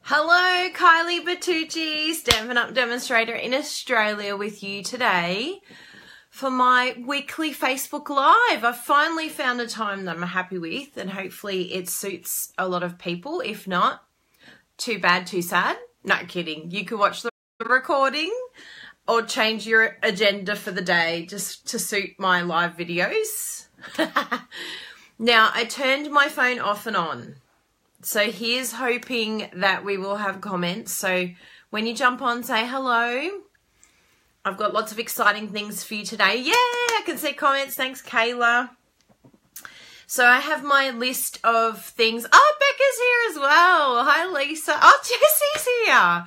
Hello, Kylie Bertucci, Stampin' Up demonstrator in Australia with you today for my weekly Facebook Live. I've finally found a time that I'm happy with and hopefully it suits a lot of people. If not, too bad, too sad. Not kidding. You can watch the recording or change your agenda for the day just to suit my live videos. Now, I turned my phone off and on. So here's hoping that we will have comments. So when you jump on, say hello. I've got lots of exciting things for you today. Yeah, I can see comments. Thanks, Kayla. So I have my list of things. Oh, Becca's here as well. Hi, Lisa. Oh, Jessie's here.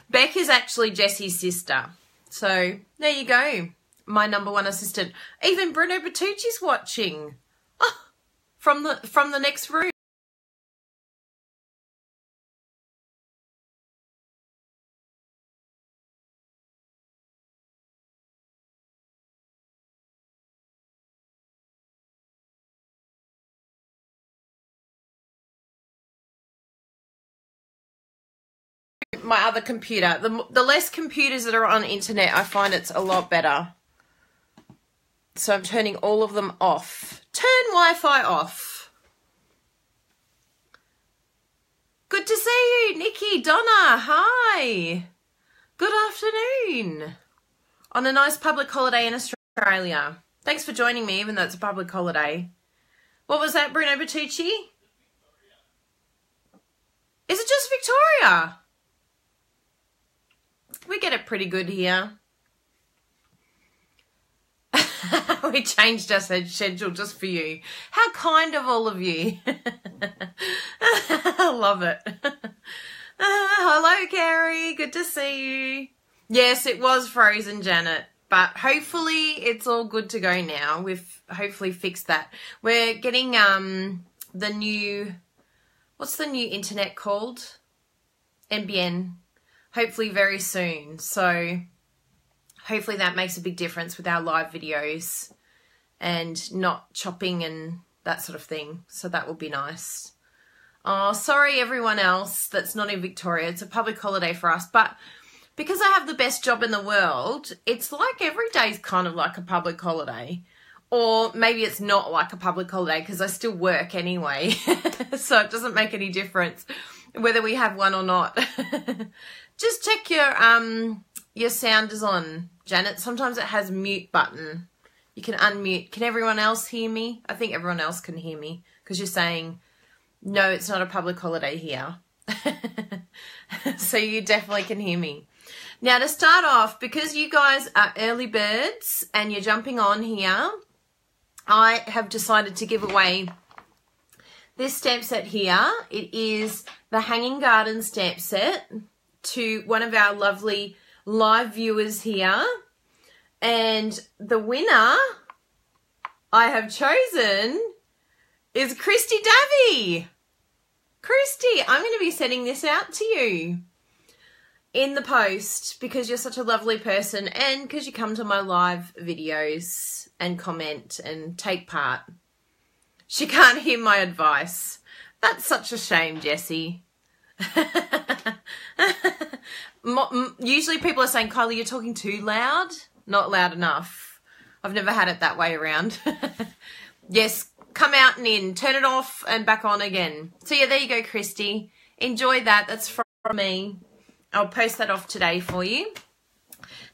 Beck is actually Jessie's sister. So there you go. My #1 assistant. Even Bruno Bertucci's watching. Oh, from the next room. My other computer. The less computers that are on internet, I find it's a lot better. So I'm turning all of them off. Turn Wi-Fi off. Good to see you, Nikki, Donna. Hi. Good afternoon. On a nice public holiday in Australia. Thanks for joining me, even though it's a public holiday. What was that, Bruno Bertucci? Is it just Victoria? We get it pretty good here. We changed our schedule just for you. How kind of all of you. I love it. Hello, Carrie. Good to see you. Yes, it was frozen, Janet. But hopefully it's all good to go now. We've hopefully fixed that. We're getting the new... What's the new internet called? NBN. Hopefully very soon. So hopefully that makes a big difference with our live videos and not chopping and that sort of thing. So that will be nice. Oh, sorry everyone else that's not in Victoria. It's a public holiday for us. But because I have the best job in the world, it's like every day's kind of like a public holiday. Or maybe it's not like a public holiday because I still work anyway. So it doesn't make any difference whether we have one or not. Just check your sound is on, Janet. Sometimes it has mute button. You can unmute. Can everyone else hear me? I think everyone else can hear me because you're saying, no, it's not a public holiday here. So you definitely can hear me. Now to start off, because you guys are early birds and you're jumping on here, I have decided to give away this stamp set here. It is the Hanging Garden stamp set to one of our lovely live viewers here. And the winner I have chosen is Christy Davey. Christy, I'm going to be sending this out to you in the post because you're such a lovely person and because you come to my live videos and comment and take part. She can't hear my advice. That's such a shame, Jessie. Usually people are saying, Kylie, you're talking too loud. Not loud enough. I've never had it that way around. Yes, come out and in. Turn it off and back on again. So yeah, there you go, Christy. Enjoy that. That's from me. I'll post that off today for you.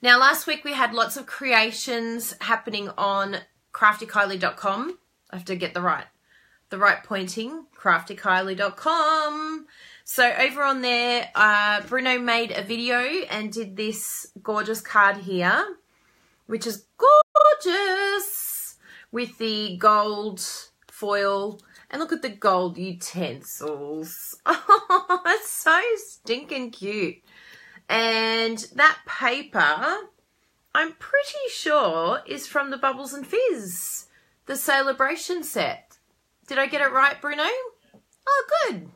Now, last week we had lots of creations happening on craftykylie.com. I have to get the right pointing. craftykylie.com. So over on there, Bruno made a video and did this gorgeous card here, which is gorgeous with the gold foil. And look at the gold utensils. Oh, it's so stinking cute. And that paper, I'm pretty sure, is from the Bubbles and Fizz, the Celebration set. Did I get it right, Bruno? Oh, good.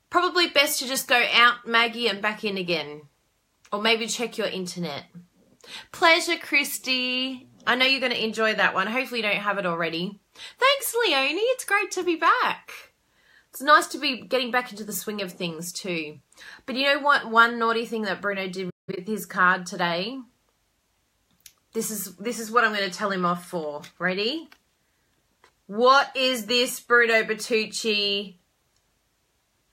Probably best to just go out, Maggie, and back in again. Or maybe check your internet. Pleasure, Christy. I know you're going to enjoy that one. Hopefully you don't have it already. Thanks, Leonie. It's great to be back. It's nice to be getting back into the swing of things too. But you know what? One naughty thing that Bruno did with his card today. This is what I'm going to tell him off for. Ready? What is this, Bruno Bertucci?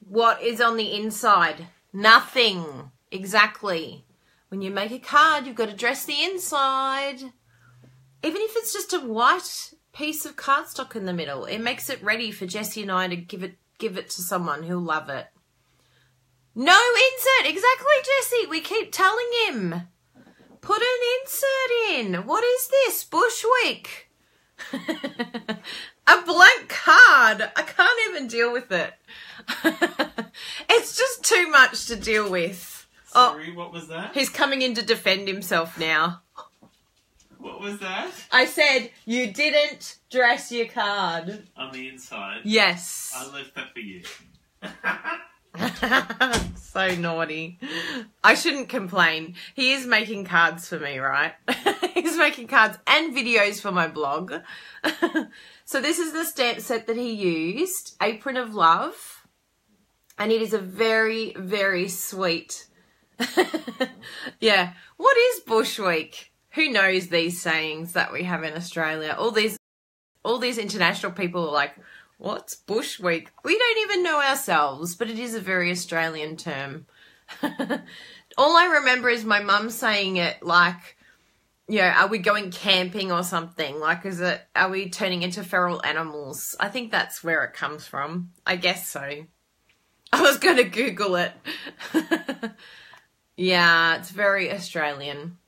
What is on the inside? Nothing. Exactly. When you make a card, you've got to dress the inside. Even if it's just a white piece of cardstock in the middle, it makes it ready for Jessie and I to give it to someone who'll love it. No insert. Exactly, Jessie. We keep telling him. Put an insert in. What is this? Bushwick. A blank card. I can't even deal with it. It's just too much to deal with. Sorry, what was that? He's coming in to defend himself now. What was that? I said you didn't dress your card. On the inside? Yes. I left that for you. So naughty. I shouldn't complain. He is making cards for me, right? He's making cards and videos for my blog. So this is the stamp set that he used, Apron of Love. And it is a very, very sweet. Yeah. What is Bush Week? Who knows these sayings that we have in Australia? All these international people are like, what's Bush Week? We don't even know ourselves, but it is a very Australian term. All I remember is my mum saying it like, you know, are we going camping or something? Like, are we turning into feral animals? I think that's where it comes from. I guess so. I was going to Google it. Yeah, it's very Australian.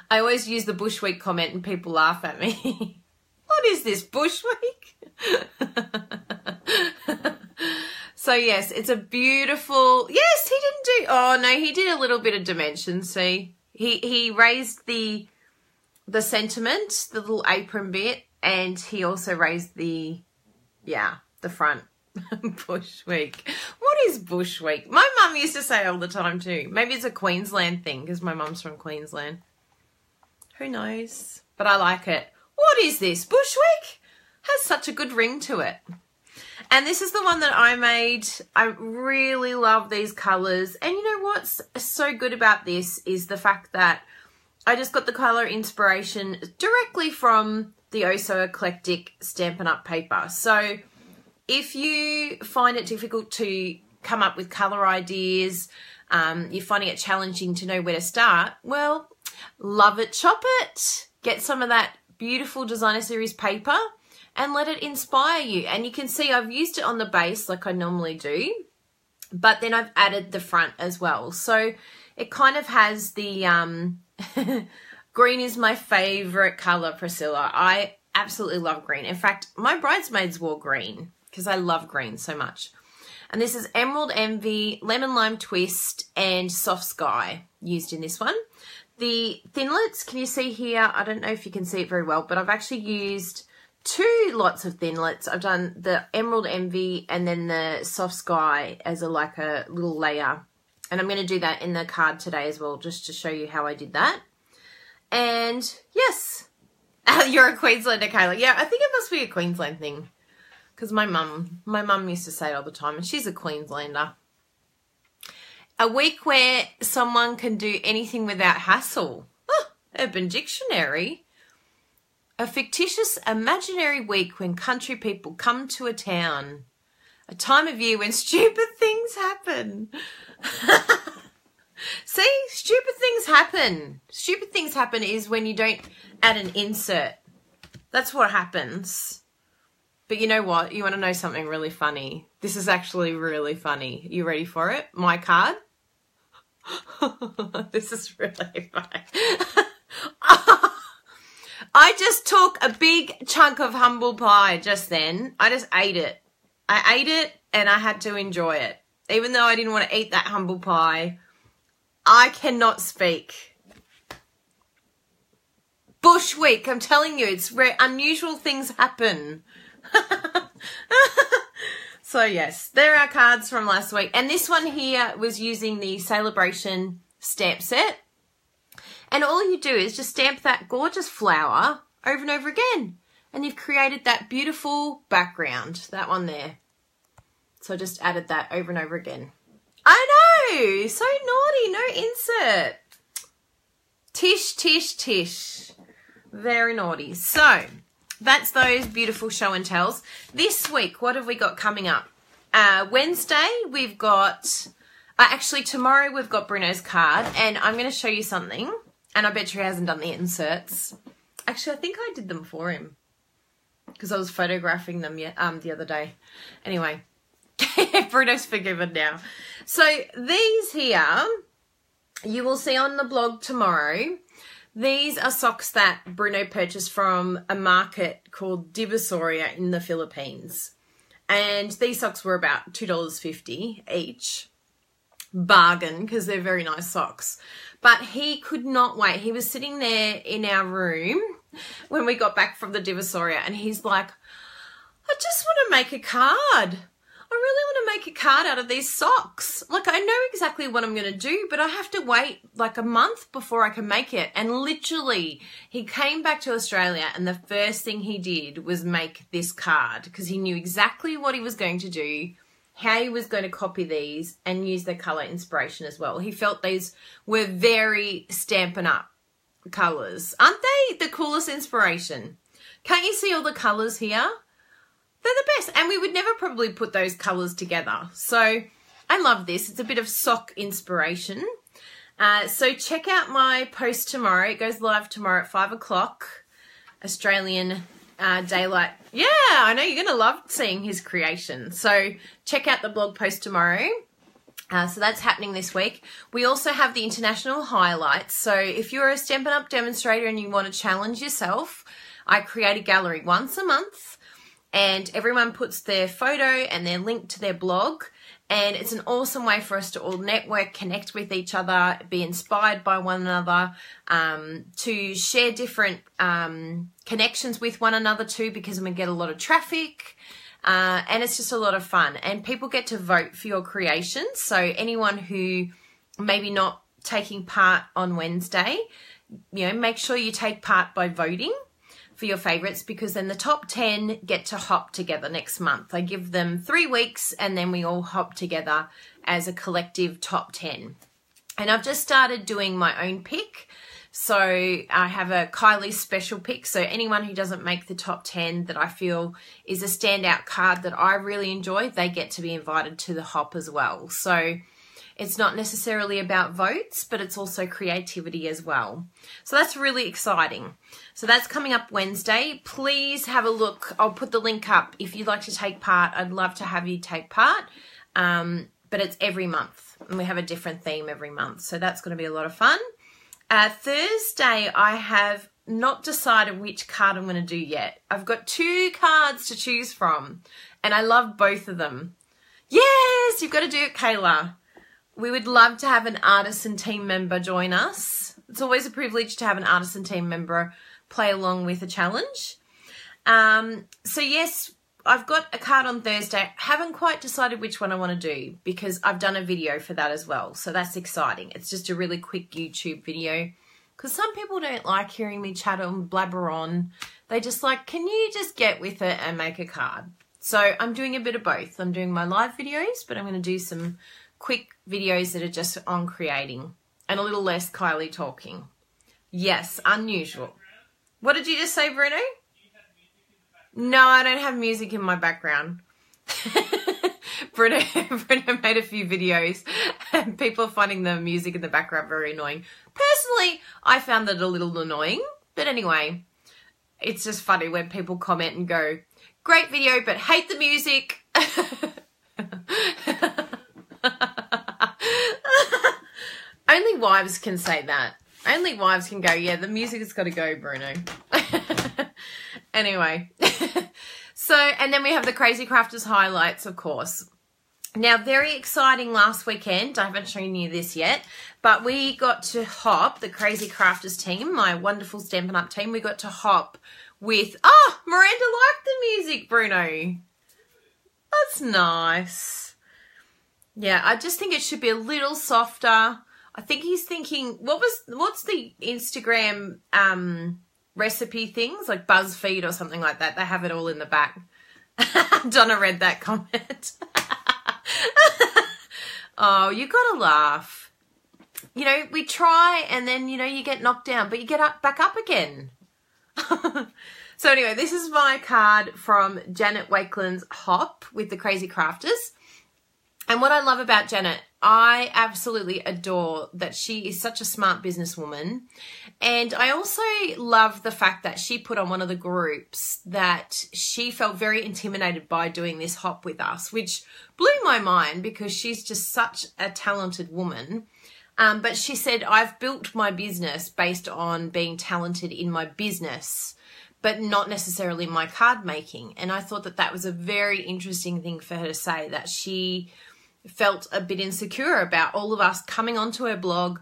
I always use the Bush Week comment and people laugh at me. What is this, Bush Week? So yes, it's a beautiful, yes, he didn't do, oh no, he did a little bit of dimension, see? He raised the sentiment, the little apron bit, and he also raised the front. Bush Week. What is Bush Week? My mum used to say all the time too. Maybe it's a Queensland thing because my mum's from Queensland. Who knows? But I like it. What is this? Bush Week? Has such a good ring to it. And this is the one that I made. I really love these colours. And you know what's so good about this is the fact that I just got the colour inspiration directly from the Oh So Eclectic Stampin' Up paper. So if you find it difficult to come up with colour ideas, you're finding it challenging to know where to start, well, love it, chop it. Get some of that beautiful designer series paper and let it inspire you. And you can see I've used it on the base like I normally do, but then I've added the front as well. So it kind of has the, green is my favourite colour, Priscilla. I absolutely love green. In fact, my bridesmaids wore green because I love green so much. And this is Emerald Envy, Lemon Lime Twist, and Soft Sky used in this one. The thinlets, can you see here? I don't know if you can see it very well, but I've actually used 2 lots of thinlets. I've done the Emerald Envy and then the Soft Sky as a little layer. And I'm going to do that in the card today as well, just to show you how I did that. And yes, you're a Queenslander, Kayla. Yeah, I think it must be a Queensland thing. Because my mum used to say it all the time, and she's a Queenslander. A week where someone can do anything without hassle. Oh, Urban Dictionary. A fictitious imaginary week when country people come to a town. A time of year when stupid things happen. See, stupid things happen. Stupid things happen is when you don't add an insert. That's what happens. But you know what? You want to know something really funny? This is actually really funny. You ready for it? My card? This is really funny. I just took a big chunk of humble pie just then. I just ate it. I ate it and I had to enjoy it. Even though I didn't want to eat that humble pie, I cannot speak. Bush Week, I'm telling you, it's where unusual things happen. So yes, there are cards from last week. And this one here was using the Celebration stamp set. And all you do is just stamp that gorgeous flower over and over again. And you've created that beautiful background, that one there. So I just added that over and over again. I know, so naughty, no insert. Tish, tish, tish. Very naughty. So that's those beautiful show and tells. This week, what have we got coming up? Wednesday, we've got, actually tomorrow we've got Bruno's card, and I'm going to show you something, and I bet you he hasn't done the inserts. Actually, I think I did them for him because I was photographing them the other day. Anyway, Bruno's forgiven now. So these here, you will see on the blog tomorrow. These are socks that Bruno purchased from a market called Divisoria in the Philippines. And these socks were about $2.50 each. Bargain, because they're very nice socks. But he could not wait. He was sitting there in our room when we got back from the Divisoria, and he's like, I just want to make a card. I really want to make a card out of these socks. Like, I know exactly what I'm going to do, but I have to wait like a month before I can make it. And literally, he came back to Australia, and the first thing he did was make this card because he knew exactly what he was going to do, how he was going to copy these and use the colour inspiration as well. He felt these were very Stampin' Up colours. Aren't they the coolest inspiration? Can't you see all the colours here? They're the best. And we would never probably put those colours together. So I love this. It's a bit of sock inspiration. So check out my post tomorrow. It goes live tomorrow at 5 o'clock Australian daylight. Yeah, I know you're going to love seeing his creation. So check out the blog post tomorrow. So that's happening this week. We also have the international highlights. So if you're a Stampin' Up demonstrator and you want to challenge yourself, I create a gallery once a month. And everyone puts their photo and their link to their blog. And it's an awesome way for us to all network, connect with each other, be inspired by one another, to share different connections with one another too, because we get a lot of traffic. And it's just a lot of fun. And people get to vote for your creations. So anyone who maybe not taking part on Wednesday, you know, make sure you take part by voting for your favorites, because then the top 10 get to hop together next month. I give them 3 weeks and then we all hop together as a collective top 10. And I've just started doing my own pick. So I have a Kylie special pick. So anyone who doesn't make the top 10 that I feel is a standout card that I really enjoy, they get to be invited to the hop as well. So it's not necessarily about votes, but it's also creativity as well. So that's really exciting. So that's coming up Wednesday. Please have a look. I'll put the link up. If you'd like to take part, I'd love to have you take part. But it's every month, and we have a different theme every month. So that's going to be a lot of fun. Thursday, I have not decided which card I'm going to do yet. I've got 2 cards to choose from, and I love both of them. Yes, you've got to do it, Kayla. We would love to have an artisan team member join us. It's always a privilege to have an artisan team member play along with a challenge. So yes, I've got a card on Thursday. Haven't quite decided which one I want to do because I've done a video for that as well. So that's exciting. It's just a really quick YouTube video because some people don't like hearing me chat and blabber on. They just like, can you just get with it and make a card? So I'm doing a bit of both. I'm doing my live videos, but I'm going to do some quick videos that are just on creating and a little less Kylie talking. Yes, unusual. What did you just say, Bruno? No, I don't have music in my background. Bruno made a few videos and people are finding the music in the background very annoying. Personally, I found that a little annoying. But anyway, it's just funny when people comment and go, great video, but hate the music. Only wives can say that. Only wives can go, yeah, the music has got to go, Bruno. Anyway. So, and then we have the Crazy Crafters highlights, of course. Now, very exciting last weekend. I haven't shown you this yet, but we got to hop, the Crazy Crafters team, my wonderful Stampin' Up team, we got to hop with, Miranda liked the music, Bruno. That's nice. Yeah, I just think it should be a little softer. I think he's thinking, what's the Instagram recipe things like BuzzFeed or something like that. They have it all in the back. Donna read that comment. Oh, you gotta laugh. You know, we try and then, you know, you get knocked down, but you get back up again. So anyway, this is my card from Janet Wakeland's Hop with the Crazy Crafters. And what I love about Janet, I absolutely adore that she is such a smart businesswoman. And I also love the fact that she put on one of the groups that she felt very intimidated by doing this hop with us, which blew my mind because she's just such a talented woman. But she said, I've built my business based on being talented in my business, but not necessarily my card making. And I thought that that was a very interesting thing for her to say, that she felt a bit insecure about all of us coming onto her blog,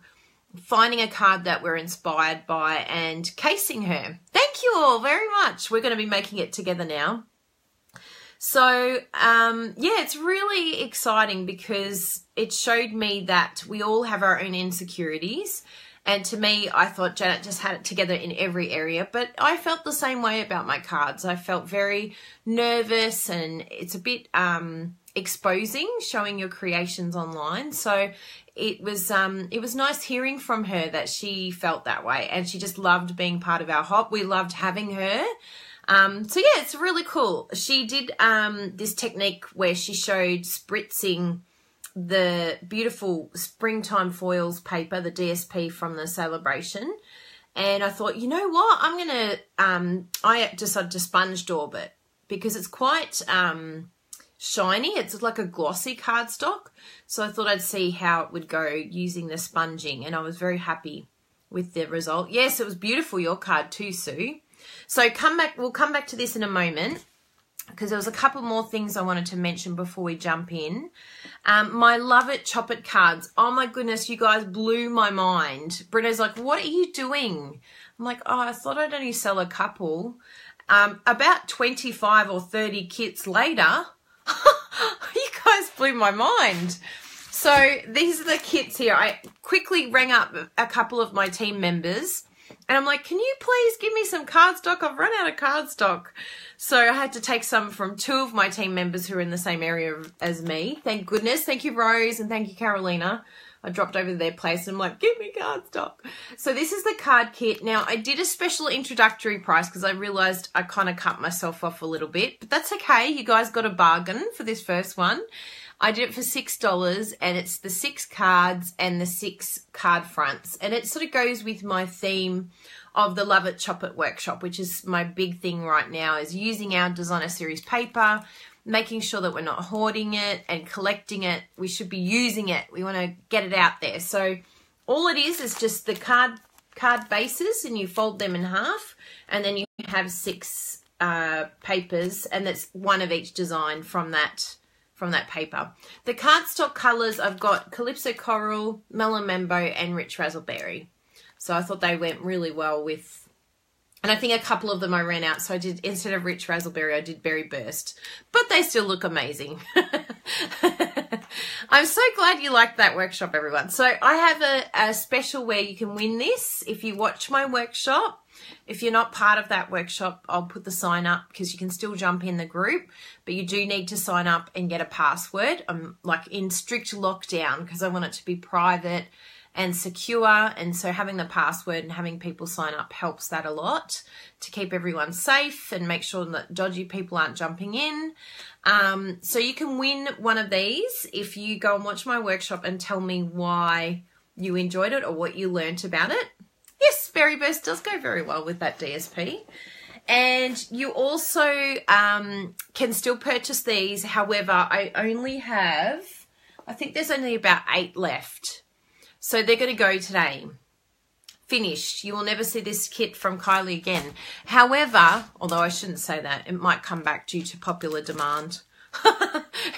finding a card that we're inspired by and casing her. Thank you all very much. We're going to be making it together now. So, yeah, it's really exciting because it showed me that we all have our own insecurities. And to me, I thought Janet just had it together in every area, but I felt the same way about my cards. I felt very nervous, and it's a bit exposing, showing your creations online. So it was nice hearing from her that she felt that way, and she just loved being part of our hop. We loved having her. So yeah, it's really cool. She did this technique where she showed spritzing the beautiful springtime foils paper, the DSP from the celebration. And I thought, you know what, I'm going to, I decided to sponge daub it because it's quite shiny. It's like a glossy cardstock. So I thought I'd see how it would go using the sponging. And I was very happy with the result. Yes, it was beautiful, your card too, Sue. So we'll come back to this in a moment, because there was a couple more things I wanted to mention before we jump in. My Love It, Chop It cards. Oh my goodness, you guys blew my mind. Brenna's like, what are you doing? I'm like, oh, I thought I'd only sell a couple. About 25 or 30 kits later, you guys blew my mind. So these are the kits here. I quickly rang up a couple of my team members, and I'm like, can you please give me some cardstock? I've run out of cardstock. So I had to take some from two of my team members who are in the same area as me. Thank goodness. Thank you, Rose, and thank you, Carolina. I dropped over to their place and I'm like, give me cardstock. So this is the card kit. Now, I did a special introductory price because I realized I kind of cut myself off a little bit, but that's okay. You guys got a bargain for this first one. I did it for $6, and it's the 6 cards and the 6 card fronts. And it sort of goes with my theme of the Love It, Chop It workshop, which is my big thing right now, is using our designer series paper, making sure that we're not hoarding it and collecting it. We should be using it. We want to get it out there. So all it is just the card bases, and you fold them in half, and then you have 6 papers, and that's one of each design from that paper. The cardstock colours, I've got Calypso Coral, Melon Mambo, and Rich Razzleberry. So I thought they went really well with, and I think a couple of them I ran out. So I did, instead of Rich Razzleberry, I did Berry Burst. But they still look amazing. I'm so glad you liked that workshop, everyone. So I have a special where you can win this if you watch my workshop. If you're not part of that workshop, I'll put the sign up, because you can still jump in the group, but you do need to sign up and get a password. I'm like in strict lockdown because I want it to be private and secure, and so having the password and having people sign up helps that a lot to keep everyone safe and make sure that dodgy people aren't jumping in. So you can win one of these if you go and watch my workshop and tell me why you enjoyed it or what you learnt about it. Yes, Berry Burst does go very well with that DSP. And you also can still purchase these. However, I only have, I think there's only about 8 left. So they're going to go today. Finished. You will never see this kit from Kylie again. However, although I shouldn't say that, it might come back due to popular demand.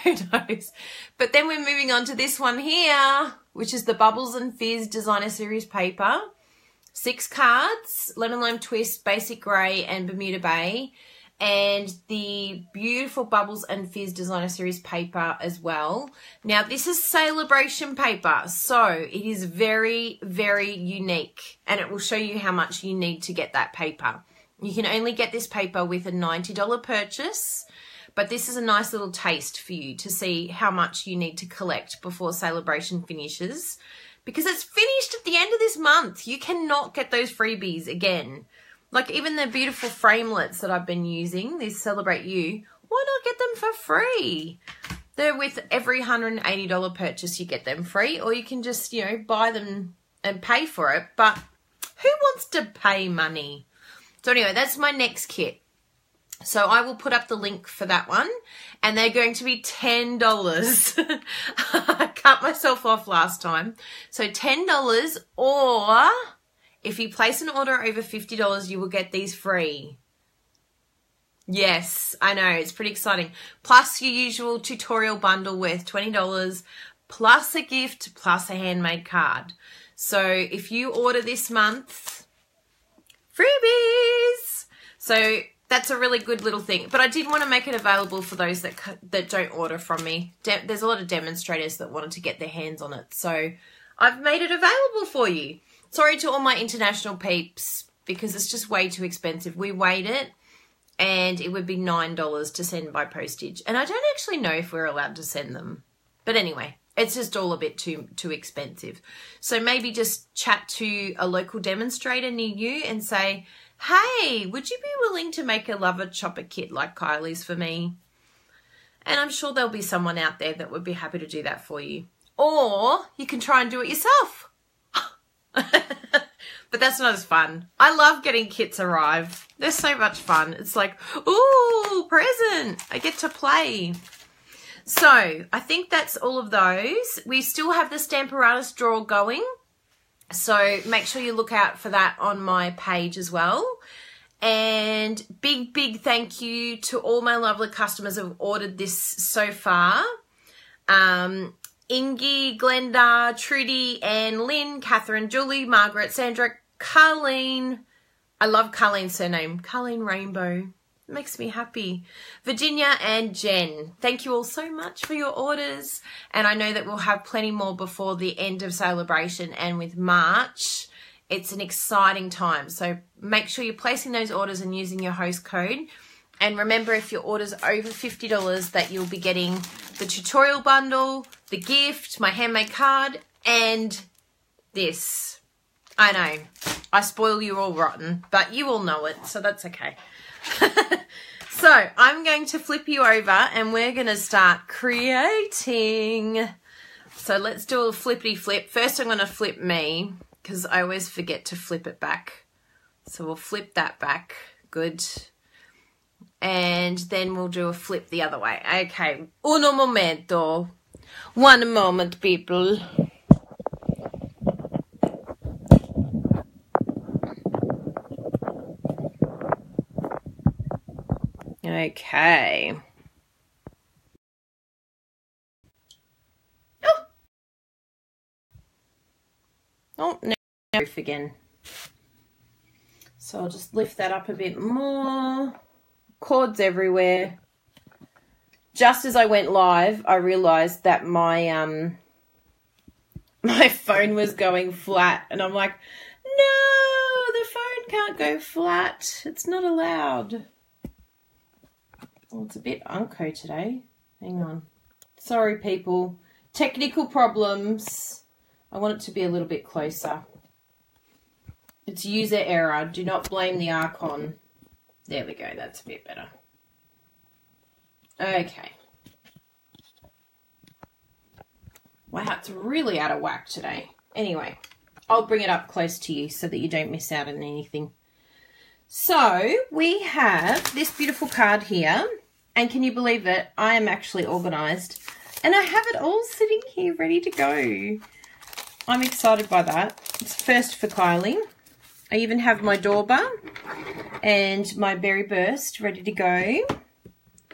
Who knows? But then we're moving on to this one here, which is the Bubbles and Fizz Designer Series paper. 6 cards, Lemon Lime Twist, Basic Grey, and Bermuda Bay. and the beautiful Bubbles and Fizz Designer Series paper as well. Now, this is Celebration paper, so it is very, very unique, and it will show you how much you need to get that paper. You can only get this paper with a $90 purchase, but this is a nice little taste for you to see how much you need to collect before Celebration finishes, because it's finished at the end of this month. You cannot get those freebies again. Like even the beautiful framelits that I've been using, these Celebrate You, why not get them for free? They're with every $180 purchase, you get them free, or you can just, you know, buy them and pay for it. But who wants to pay money? So anyway, that's my next kit. So I will put up the link for that one, and they're going to be $10. I cut myself off last time. So $10, or if you place an order over $50, you will get these free. Yes, I know, it's pretty exciting. Plus your usual tutorial bundle worth $20, plus a gift, plus a handmade card. So if you order this month, freebies. So that's a really good little thing. But I did want to make it available for those that don't order from me. There's a lot of demonstrators that wanted to get their hands on it. So I've made it available for you. Sorry to all my international peeps, because it's just way too expensive. We weighed it, and it would be $9 to send by postage. And I don't actually know if we're allowed to send them. But anyway, it's just all a bit too expensive. So maybe just chat to a local demonstrator near you and say, hey, would you be willing to make a lover chopper kit like Kylie's for me? And I'm sure there'll be someone out there that would be happy to do that for you. Or you can try and do it yourself. But that's not as fun. I love getting kits arrive. They're so much fun. It's like, ooh, present. I get to play. So I think that's all of those. We still have the Stamparatus draw going. So make sure you look out for that on my page as well. And big, big thank you to all my lovely customers who have ordered this so far. Ingy, Glenda, Trudy, Anne, Lynn, Catherine, Julie, Margaret, Sandra, Carleen. I love Carleen's surname. Carleen Rainbow. It makes me happy. Virginia and Jen. Thank you all so much for your orders. And I know that we'll have plenty more before the end of Celebration. And with March, it's an exciting time. So make sure you're placing those orders and using your host code. And remember, if your order's over $50, that you'll be getting the tutorial bundle, the gift, my handmade card, and this. I know, I spoil you all rotten, but you all know it, so that's okay. So I'm going to flip you over and we're going to start creating. So let's do a flippity flip. First I'm going to flip me, because I always forget to flip it back. So we'll flip that back. Good. And then we'll do a flip the other way. Okay. Uno momento. One moment, people. Okay. Oh, no, roof again. So I'll just lift that up a bit more. Cords everywhere. Just as I went live, I realized that my my phone was going flat, and I'm like, no, the phone can't go flat. It's not allowed. Well, it's a bit unco today. Hang on. Sorry, people. Technical problems. I want it to be a little bit closer. It's user error. Do not blame the Archon. There we go. That's a bit better. Okay. Wow, it's really out of whack today. Anyway, I'll bring it up close to you so that you don't miss out on anything. So we have this beautiful card here. And can you believe it? I am actually organised. And I have it all sitting here ready to go. I'm excited by that. It's first for Kylie. I even have my Dorba and my Berry Burst ready to go.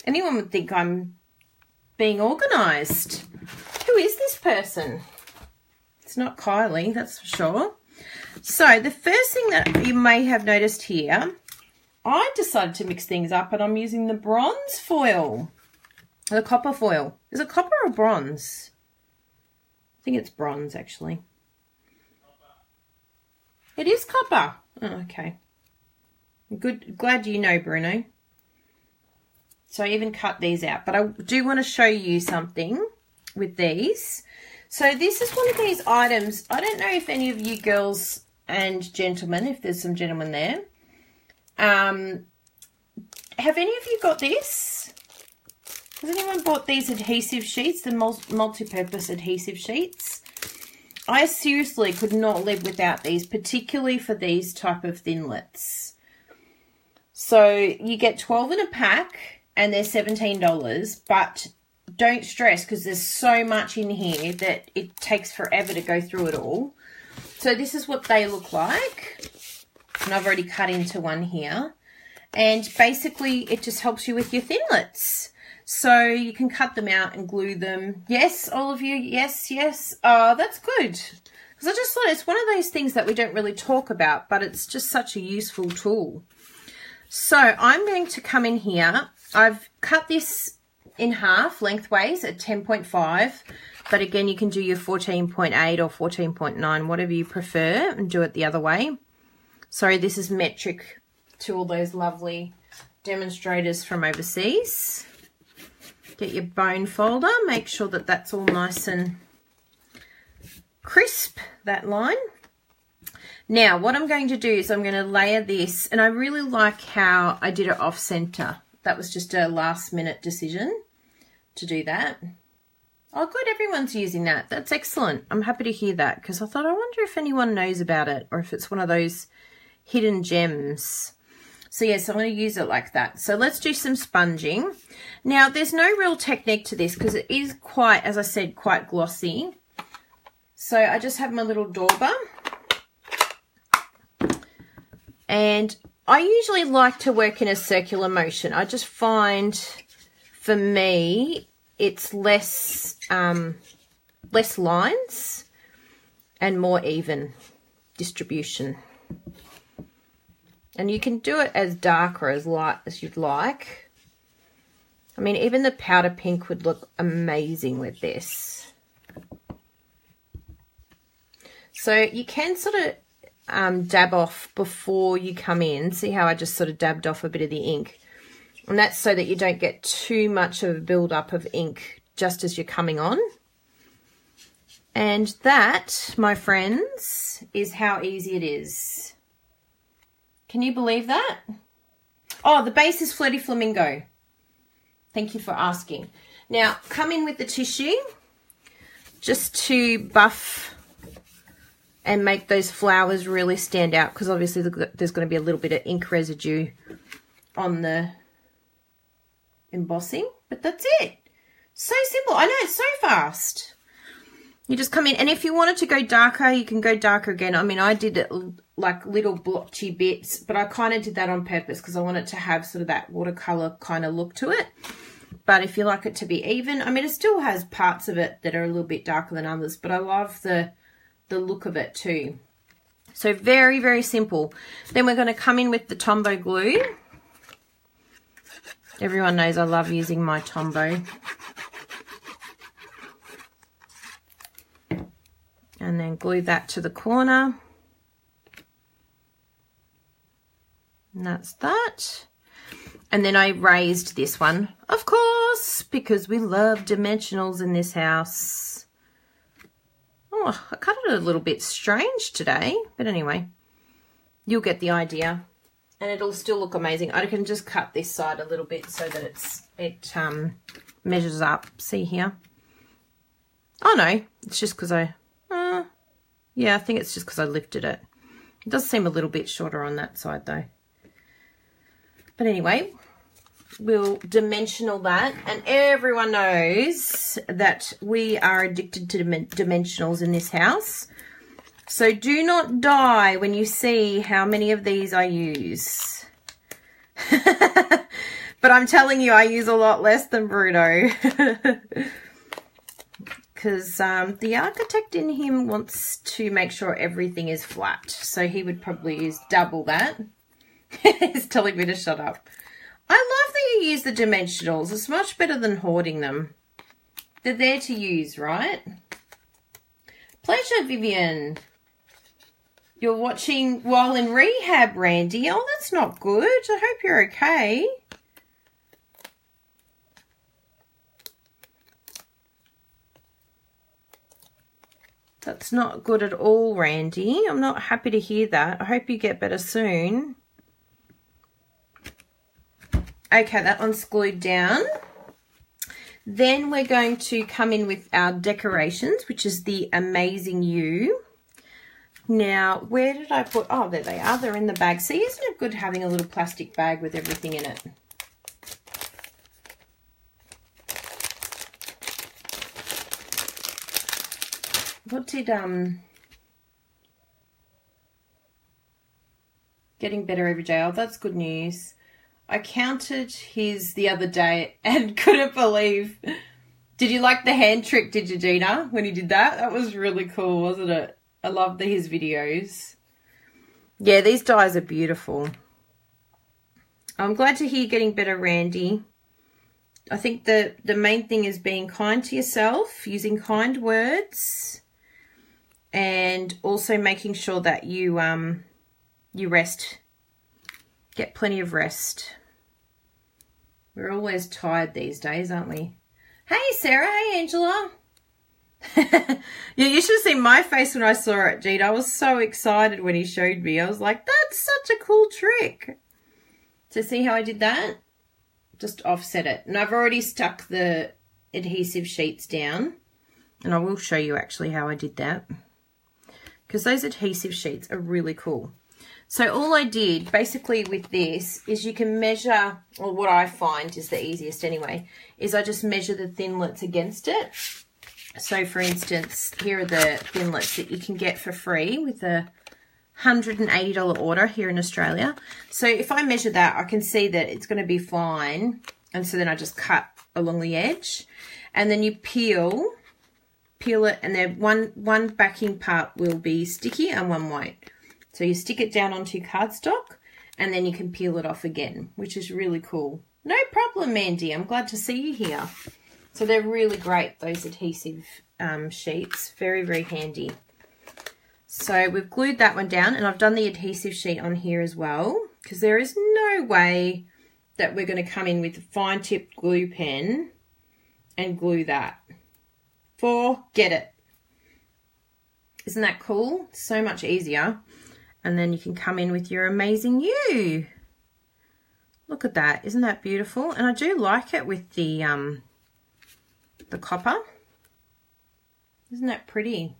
Anyone would think I'm being organised. Who is this person? It's not Kylie, that's for sure. So the first thing that you may have noticed here, I decided to mix things up and I'm using the bronze foil. The copper foil. Is it copper or bronze? I think it's bronze, actually. It is copper. Oh, okay. Good. Glad you know, Bruno. So I even cut these out. But I do want to show you something with these. So this is one of these items. I don't know if any of you girls and gentlemen, if there's some gentlemen there, have any of you got this? Has anyone bought these adhesive sheets, the multi-purpose adhesive sheets? I seriously could not live without these, particularly for these type of thinlits. So you get 12 in a pack and they're $17, but don't stress because there's so much in here that it takes forever to go through it all. So this is what they look like. And I've already cut into one here. And basically it just helps you with your thinlits. So you can cut them out and glue them. Yes, all of you, yes, yes. Oh, that's good. Because I just thought it's one of those things that we don't really talk about, but it's just such a useful tool. So I'm going to come in here. I've cut this in half lengthways at 10.5. But again, you can do your 14.8 or 14.9, whatever you prefer, and do it the other way. Sorry, this is metric to all those lovely demonstrators from overseas. Get your bone folder. Make sure that that's all nice and crisp, that line. Now, what I'm going to do is I'm going to layer this, and I really like how I did it off center. That was just a last minute decision to do that. Oh, good, everyone's using that. That's excellent. I'm happy to hear that because I thought, I wonder if anyone knows about it or if it's one of those hidden gems. So yes, I'm going to use it like that. So let's do some sponging. Now, there's no real technique to this because it is quite, as I said, quite glossy. So I just have my little dauber. And I usually like to work in a circular motion. I just find, for me, it's less lines and more even distribution. And you can do it as dark or as light as you'd like. I mean, even the powder pink would look amazing with this. So you can sort of dab off before you come in. See how I just sort of dabbed off a bit of the ink? And that's so that you don't get too much of a build-up of ink just as you're coming on. And that, my friends, is how easy it is. Can you believe that? Oh, the base is Flirty Flamingo. Thank you for asking. Now, come in with the tissue just to buff and make those flowers really stand out because obviously there's going to be a little bit of ink residue on the embossing. But that's it. So simple. I know, it's so fast. You just come in, and if you wanted to go darker, you can go darker again. I mean, I did it like little blotchy bits, but I kind of did that on purpose because I want it to have sort of that watercolor kind of look to it. But if you like it to be even, I mean, it still has parts of it that are a little bit darker than others, but I love the look of it too. So very, very simple. Then we're going to come in with the Tombow glue. Everyone knows I love using my Tombow. And then glue that to the corner. And that's that. And then I raised this one, of course, because we love dimensionals in this house. Oh, I cut it a little bit strange today, but anyway, you'll get the idea. And it'll still look amazing. I can just cut this side a little bit so that it measures up. See here? Oh no, it's just because yeah, I think it's just because I lifted it. It does seem a little bit shorter on that side though. But anyway, we'll dimensional that. And everyone knows that we are addicted to dimensionals in this house. So do not die when you see how many of these I use. But I'm telling you, I use a lot less than Bruno. Because the architect in him wants to make sure everything is flat. So he would probably use double that. It's telling me to shut up. I love that you use the dimensionals. It's much better than hoarding them. They're there to use, right? Pleasure, Vivian. You're watching while in rehab, Randy. Oh, that's not good. I hope you're okay. That's not good at all, Randy. I'm not happy to hear that. I hope you get better soon. Okay, that one's glued down. Then we're going to come in with our decorations, which is the Amazing You. Now, where did I put... Oh, there they are. They're in the bag. See, isn't it good having a little plastic bag with everything in it? What did... Getting better every day. Oh, that's good news. I counted his the other day and couldn't believe. Did you like the hand trick, did you, Gina, when he did that? That was really cool, wasn't it? I love his videos. Yeah, these dies are beautiful. I'm glad to hear you're getting better, Randy. I think the main thing is being kind to yourself, using kind words, and also making sure that you rest. Get plenty of rest. We're always tired these days, aren't we? Hey, Sarah. Hey, Angela. Yeah, you should have seen my face when I saw it, Gina. I was so excited when he showed me. I was like, that's such a cool trick. So see how I did that? Just offset it. And I've already stuck the adhesive sheets down. And I will show you actually how I did that. Because those adhesive sheets are really cool. So all I did basically with this is you can measure, or what I find is the easiest anyway, is I just measure the thinlets against it. So for instance, here are the thinlets that you can get for free with a $180 order here in Australia. So if I measure that, I can see that it's going to be fine. And so then I just cut along the edge. And then you peel it, and then one backing part will be sticky and one won't. So you stick it down onto cardstock and then you can peel it off again, which is really cool. No problem, Mandy. I'm glad to see you here. So they're really great, those adhesive sheets. Very, very handy. So we've glued that one down, and I've done the adhesive sheet on here as well, because there is no way that we're going to come in with a fine tipped glue pen and glue that. Forget it. Isn't that cool? So much easier. And then you can come in with your Amazing You. Look at that. Isn't that beautiful? And I do like it with the copper. Isn't that pretty?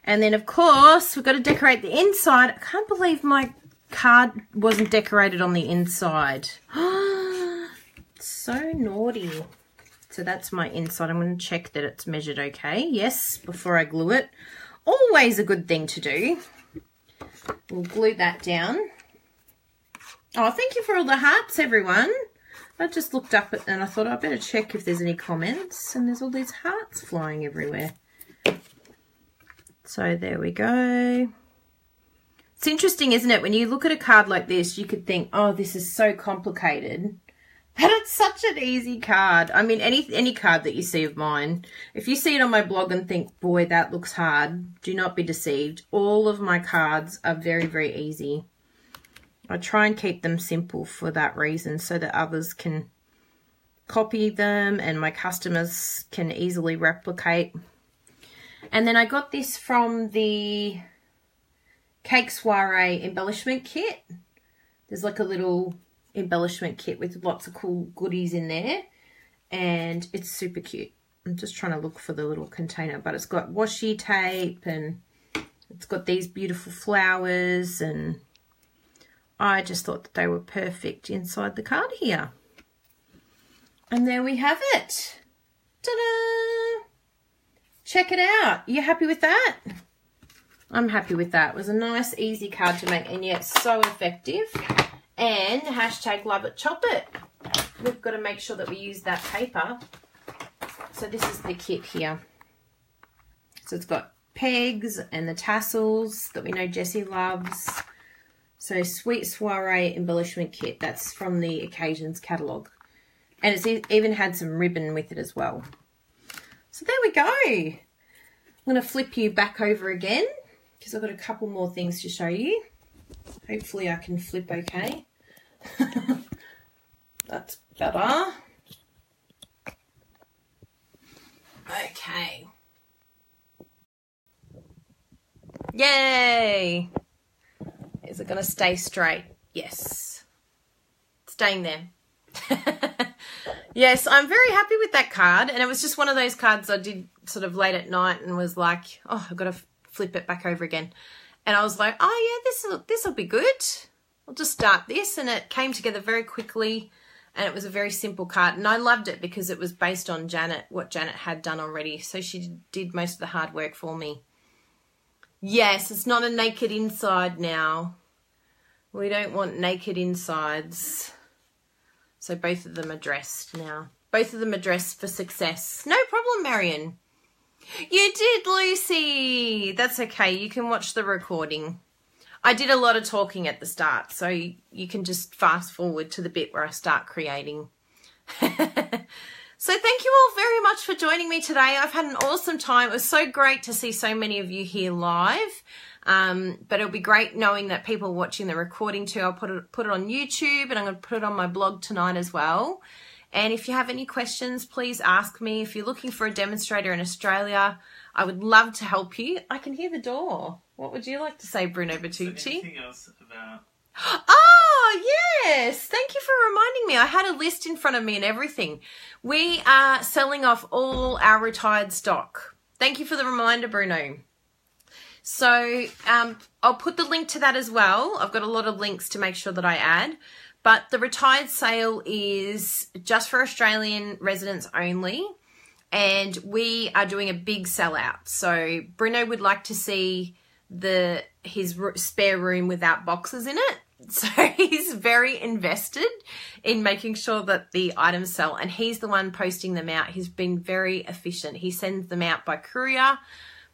And then, of course, we've got to decorate the inside. I can't believe my card wasn't decorated on the inside. So naughty. So that's my inside. I'm going to check that it's measured okay. Yes, before I glue it. Always a good thing to do. We'll glue that down. Oh, thank you for all the hearts, everyone. I just looked up it and I thought I'd better check if there's any comments. And there's all these hearts flying everywhere. So there we go. It's interesting, isn't it? When you look at a card like this, you could think, oh, this is so complicated. But it's such an easy card. I mean, any card that you see of mine, if you see it on my blog and think, boy, that looks hard, do not be deceived. All of my cards are very, very easy. I try and keep them simple for that reason, so that others can copy them and my customers can easily replicate. And then I got this from the Cake Soiree embellishment kit. There's like a little embellishment kit with lots of cool goodies in there, and it's super cute. I'm just trying to look for the little container, but it's got washi tape and it's got these beautiful flowers, and I just thought that they were perfect inside the card here. And there we have it. Ta-da! Check it out. You happy with that? I'm happy with that. It was a nice, easy card to make, and yet so effective. And hashtag love it, chop it. We've got to make sure that we use that paper. So this is the kit here. So it's got pegs and the tassels that we know Jessie loves. So Sweet Soiree Embellishment Kit. That's from the Occasions catalogue. And it's even had some ribbon with it as well. So there we go. I'm going to flip you back over again because I've got a couple more things to show you. Hopefully I can flip okay. That's better. Okay. Yay! Is it going to stay straight? Yes. It's staying there. Yes, I'm very happy with that card. And it was just one of those cards I did sort of late at night and was like, oh, I've got to flip it back over again. And I was like, oh, yeah, this'll be good. I'll just start this. And it came together very quickly. And it was a very simple card. And I loved it because it was based on Janet, what Janet had done already. So she did most of the hard work for me. Yes, it's not a naked inside now. We don't want naked insides. So both of them are dressed now. Both of them are dressed for success. No problem, Marion. You did, Lucy. That's okay. You can watch the recording. I did a lot of talking at the start, so you can just fast forward to the bit where I start creating. So thank you all very much for joining me today. I've had an awesome time. It was so great to see so many of you here live. But it'll be great knowing that people are watching the recording too. I'll put it on YouTube and I'm going to put it on my blog tonight as well. And if you have any questions, please ask me. If you're looking for a demonstrator in Australia, I would love to help you. I can hear the door. What would you like to say, Bruno Bertucci? Anything else about... Oh, yes. Thank you for reminding me. I had a list in front of me and everything. We are selling off all our retired stock. Thank you for the reminder, Bruno. So I'll put the link to that as well. I've got a lot of links to make sure that I add. But the retired sale is just for Australian residents only. And we are doing a big sellout. So Bruno would like to see his spare room without boxes in it. So he's very invested in making sure that the items sell. And he's the one posting them out. He's been very efficient. He sends them out by courier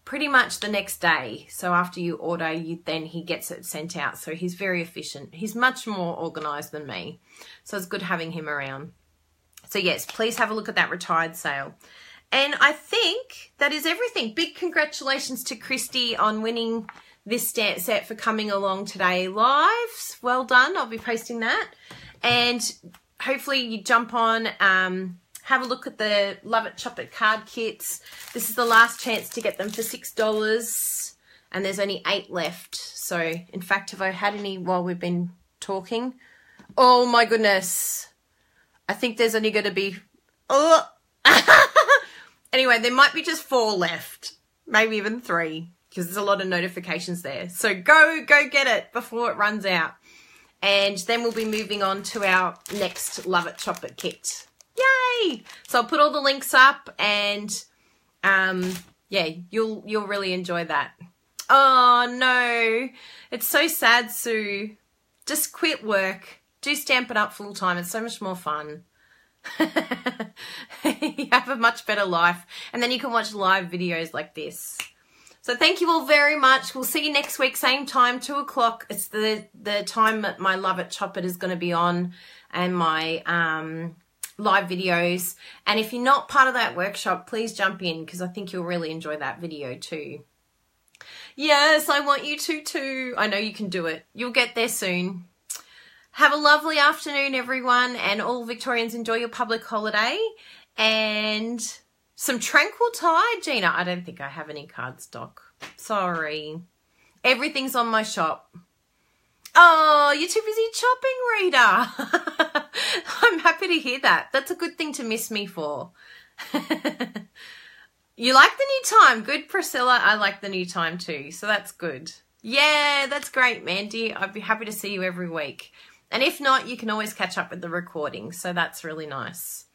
pretty much the next day. So after you order, then he gets it sent out. So he's very efficient. He's much more organised than me. So it's good having him around. So yes, please have a look at that retired sale. And I think that is everything. Big congratulations to Christy on winning this stamp set for coming along today live. Well done. I'll be posting that. And hopefully you jump on, have a look at the Love It Chop It card kits. This is the last chance to get them for $6. And there's only 8 left. So, in fact, have I had any while we've been talking? Oh, my goodness. I think there's only going to be... Oh! Anyway, there might be just 4 left. Maybe even 3. Because there's a lot of notifications there. So go get it before it runs out. And then we'll be moving on to our next Love It Chop It kit. Yay! So I'll put all the links up and yeah, you'll really enjoy that. Oh no. It's so sad, Sue. Just quit work. Do Stampin' Up full time. It's so much more fun. You have a much better life. And then you can watch live videos like this. So thank you all very much. We'll see you next week, same time, 2 o'clock. It's the time that my Love It Chop It is going to be on and my live videos. And if you're not part of that workshop, please jump in because I think you'll really enjoy that video too. Yes, I want you to too. I know you can do it. You'll get there soon. Have a lovely afternoon, everyone, and all Victorians enjoy your public holiday. And some tranquil tide, Gina. I don't think I have any card stock. Sorry. Everything's on my shop. Oh, you're too busy shopping, Rita. I'm happy to hear that. That's a good thing to miss me for. You like the new time. Good, Priscilla. I like the new time too. So that's good. Yeah, that's great, Mandy. I'd be happy to see you every week. And if not, you can always catch up with the recording. So that's really nice.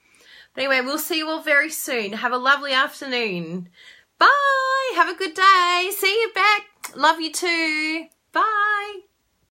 But anyway, we'll see you all very soon. Have a lovely afternoon. Bye. Have a good day. See you back. Love you too. Bye.